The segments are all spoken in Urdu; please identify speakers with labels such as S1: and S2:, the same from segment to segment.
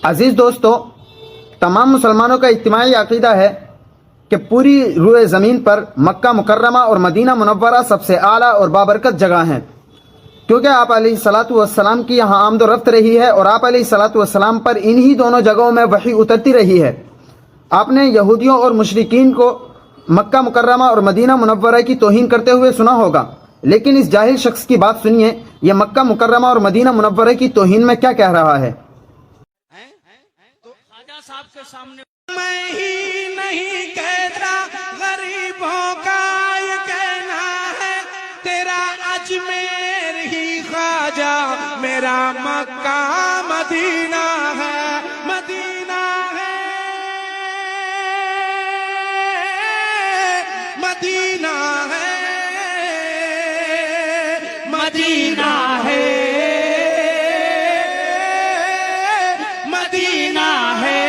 S1: عزیز دوستو، تمام مسلمانوں کا اجتماعی عقیدہ ہے کہ پوری روئے زمین پر مکہ مکرمہ اور مدینہ منورہ سب سے اعلیٰ اور بابرکت جگہ ہیں، کیونکہ آپ علیہ الصلاۃ والسلام کی یہاں آمد و رفت رہی ہے اور آپ علیہ الصلاۃ والسلام پر انہی دونوں جگہوں میں وحی اترتی رہی ہے۔ آپ نے یہودیوں اور مشرکین کو مکہ مکرمہ اور مدینہ منورہ کی توہین کرتے ہوئے سنا ہوگا، لیکن اس جاہل شخص کی بات سنیے، یہ مکہ مکرمہ اور مدینہ منورہ کی توہین میں کیا کہہ رہا ہے۔
S2: تو خواجہ صاحب کے سامنے میں ہی نہیں کہتا، غریبوں کا یہ کہنا ہے، تیرا اجمیر ہی خواجہ میرا مکہ مدینہ ہے، مدینہ ہے، مدینہ ہے، مدینہ ہے، مدینہ ہے،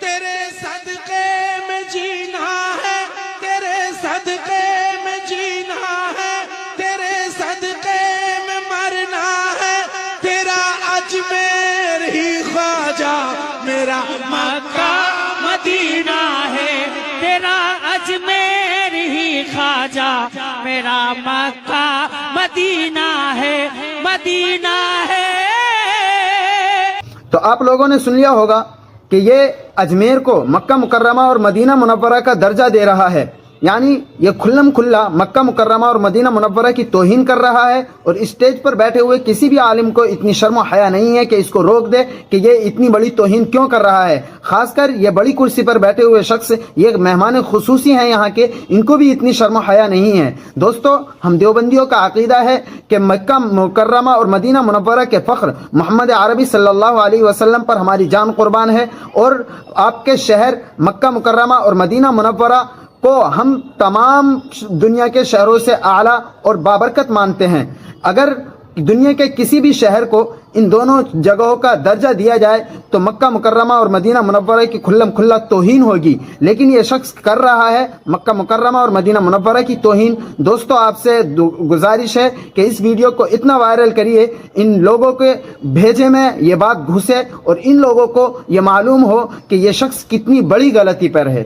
S2: تیرے صدقے میں جینا ہے، تیرے صدقے میں جینا ہے، تیرے صدقے میں مرنا ہے، تیرا اجمیر ہی خواجہ میرا مکہ مدینہ ہے، تیرا اجمیر ہی خواجہ میرا مکہ مدینہ ہے، مدینہ ہے۔
S1: تو آپ لوگوں نے سن لیا ہوگا کہ یہ اجمیر کو مکہ مکرمہ اور مدینہ منورہ کا درجہ دے رہا ہے، یعنی یہ کھلم کھلا مکہ مکرمہ اور مدینہ منورہ کی توہین کر رہا ہے، اور اسٹیج پر بیٹھے ہوئے کسی بھی عالم کو اتنی شرم و حیا نہیں ہے کہ اس کو روک دے کہ یہ اتنی بڑی توہین کیوں کر رہا ہے۔ خاص کر یہ بڑی کرسی پر بیٹھے ہوئے شخص، یہ مہمان خصوصی ہیں یہاں کے، ان کو بھی اتنی شرم و حیا نہیں ہے۔ دوستو، ہم دیوبندیوں کا عقیدہ ہے کہ مکہ مکرمہ اور مدینہ منورہ کے فخر محمد عربی صلی اللہ علیہ وسلم پر ہماری جان قربان ہے، اور آپ کے شہر مکہ مکرمہ اور مدینہ منورہ کو ہم تمام دنیا کے شہروں سے اعلیٰ اور بابرکت مانتے ہیں۔ اگر دنیا کے کسی بھی شہر کو ان دونوں جگہوں کا درجہ دیا جائے تو مکہ مکرمہ اور مدینہ منورہ کی کھلم کھلا توہین ہوگی، لیکن یہ شخص کر رہا ہے مکہ مکرمہ اور مدینہ منورہ کی توہین۔ دوستو، آپ سے گزارش ہے کہ اس ویڈیو کو اتنا وائرل کریے، ان لوگوں کے بھیجے میں یہ بات گھسے اور ان لوگوں کو یہ معلوم ہو کہ یہ شخص کتنی بڑی غلطی پر ہے۔